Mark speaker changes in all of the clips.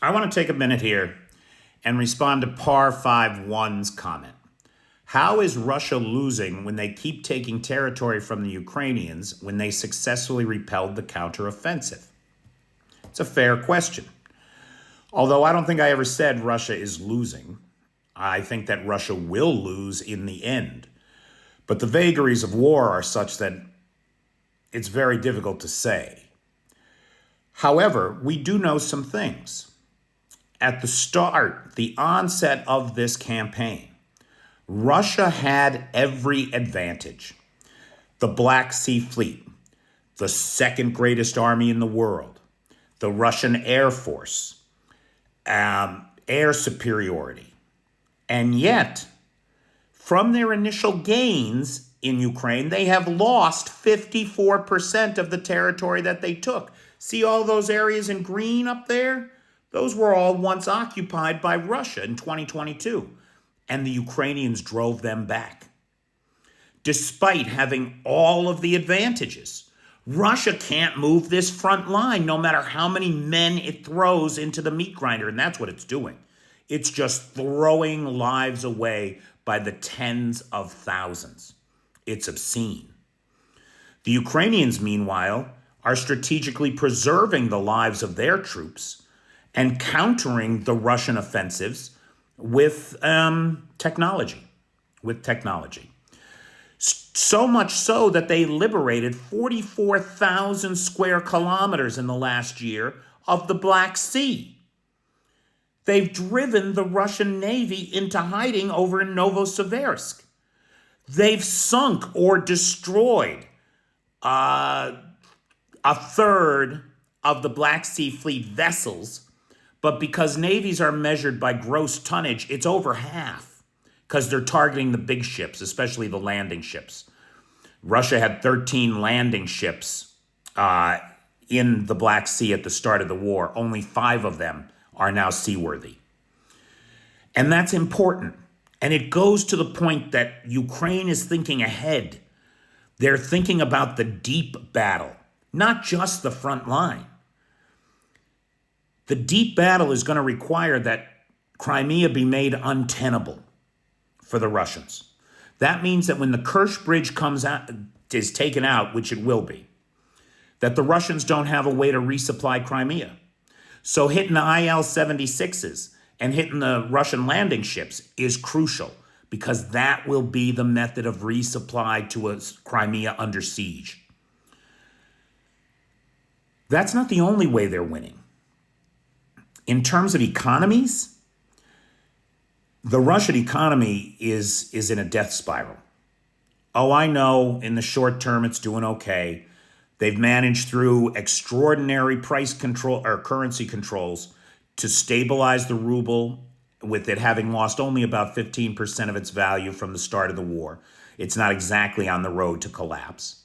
Speaker 1: I want to take a minute here and respond to Par 51's comment. How is Russia losing when they keep taking territory from the Ukrainians when they successfully repelled the counteroffensive? It's a fair question. Although I don't think I ever said Russia is losing. I think that Russia will lose in the end. But the vagaries of war are such that it's very difficult to say. However, we do know some things. At the start, the onset of this campaign, Russia had every advantage. The Black Sea Fleet, the second greatest army in the world, the Russian Air Force, air superiority. And yet, from their initial gains in Ukraine, they have lost 54% of the territory that they took. See all those areas in green up there? Those were all once occupied by Russia in 2022, and the Ukrainians drove them back. Despite having all of the advantages, Russia can't move this front line no matter how many men it throws into the meat grinder, and that's what it's doing. It's just throwing lives away by the tens of thousands. It's obscene. The Ukrainians, meanwhile, are strategically preserving the lives of their troops and countering the Russian offensives with technology. So much so that they liberated 44,000 square kilometers in the last year of the Black Sea. They've driven the Russian Navy into hiding over in Novosibirsk. They've sunk or destroyed a third of the Black Sea Fleet vessels, but because navies are measured by gross tonnage, it's over half because they're targeting the big ships, especially the landing ships. Russia had 13 landing ships in the Black Sea at the start of the war. Only 5 of them are now seaworthy. And that's important. And it goes to the point that Ukraine is thinking ahead. They're thinking about the deep battle, not just the front line. The deep battle is going to require that Crimea be made untenable for the Russians. That means that when the Kerch Bridge is taken out, which it will be, that the Russians don't have a way to resupply Crimea. So hitting the IL-76s and hitting the Russian landing ships is crucial because that will be the method of resupply to a Crimea under siege. That's not the only way they're winning. In terms of economies, the Russian economy is in a death spiral. Oh, I know in the short term it's doing okay. They've managed through extraordinary price control or currency controls to stabilize the ruble, with it having lost only about 15% of its value from the start of the war. It's not exactly on the road to collapse.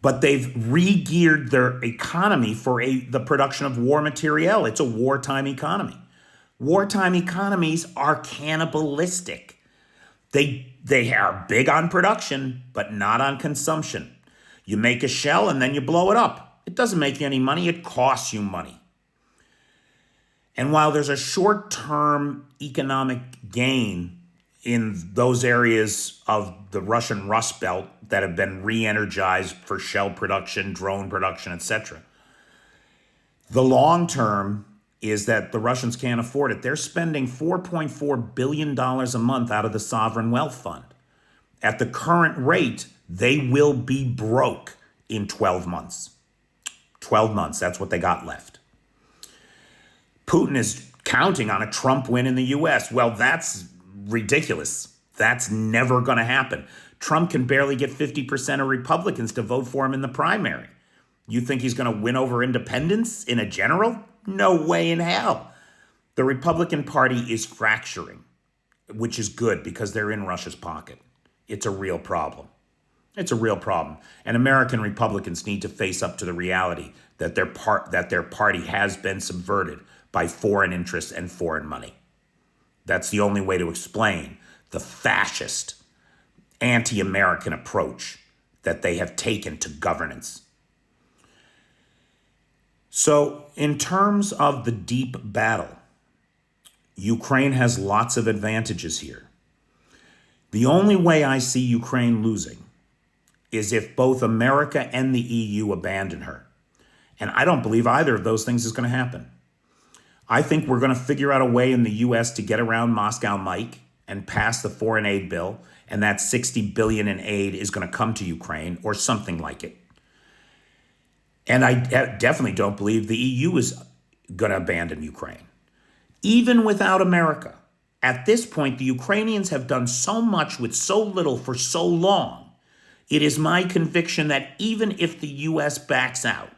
Speaker 1: But they've re-geared their economy for the production of war materiel. It's a wartime economy. Wartime economies are cannibalistic. They are big on production, but not on consumption. You make a shell and then you blow it up. It doesn't make you any money. It costs you money. And while there's a short-term economic gain in those areas of the Russian Rust Belt that have been re-energized for shell production, drone production, etc., the long term is that the Russians can't afford it. They're spending $4.4 billion a month out of the Sovereign Wealth Fund. At the current rate, they will be broke in 12 months. 12 months, that's what they got left. Putin is counting on a Trump win in the US. Well, that's ridiculous. That's never going to happen. Trump can barely get 50% of Republicans to vote for him in the primary. You think he's going to win over independents in a general? No way in hell. The Republican Party is fracturing, which is good because they're in Russia's pocket. It's a real problem. It's a real problem. And American Republicans need to face up to the reality that their party has been subverted by foreign interests and foreign money. That's the only way to explain the fascist, anti-American approach that they have taken to governance. So, in terms of the deep battle, Ukraine has lots of advantages here. The only way I see Ukraine losing is if both America and the EU abandon her. And I don't believe either of those things is going to happen. I think we're going to figure out a way in the US to get around Moscow Mike and pass the foreign aid bill, and that $60 billion in aid is going to come to Ukraine or something like it. And I definitely don't believe the EU is going to abandon Ukraine. Even without America, at this point, the Ukrainians have done so much with so little for so long. It is my conviction that even if the US backs out,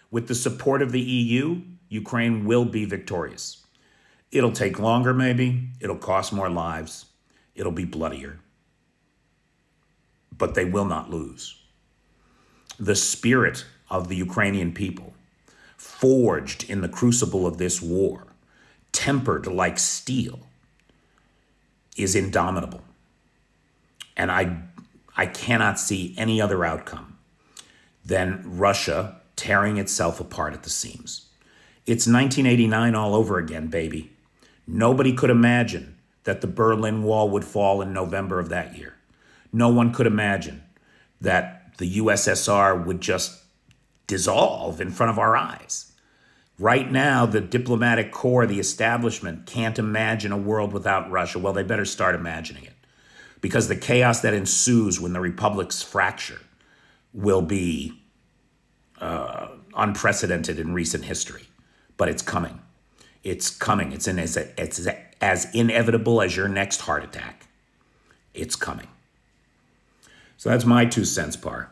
Speaker 1: with the support of the EU, Ukraine will be victorious. It'll take longer, maybe. It'll cost more lives. It'll be bloodier. But they will not lose. The spirit of the Ukrainian people, forged in the crucible of this war, tempered like steel, is indomitable. And I cannot see any other outcome than Russia tearing itself apart at the seams. It's 1989 all over again, baby. Nobody could imagine that the Berlin Wall would fall in November of that year. No one could imagine that the USSR would just dissolve in front of our eyes. Right now, the diplomatic corps, the establishment, can't imagine a world without Russia. Well, they better start imagining it, because the chaos that ensues when the republics fracture will be unprecedented in recent history. But it's coming. It's coming. It's as inevitable as your next heart attack. It's coming. So that's my 2 cents, Par.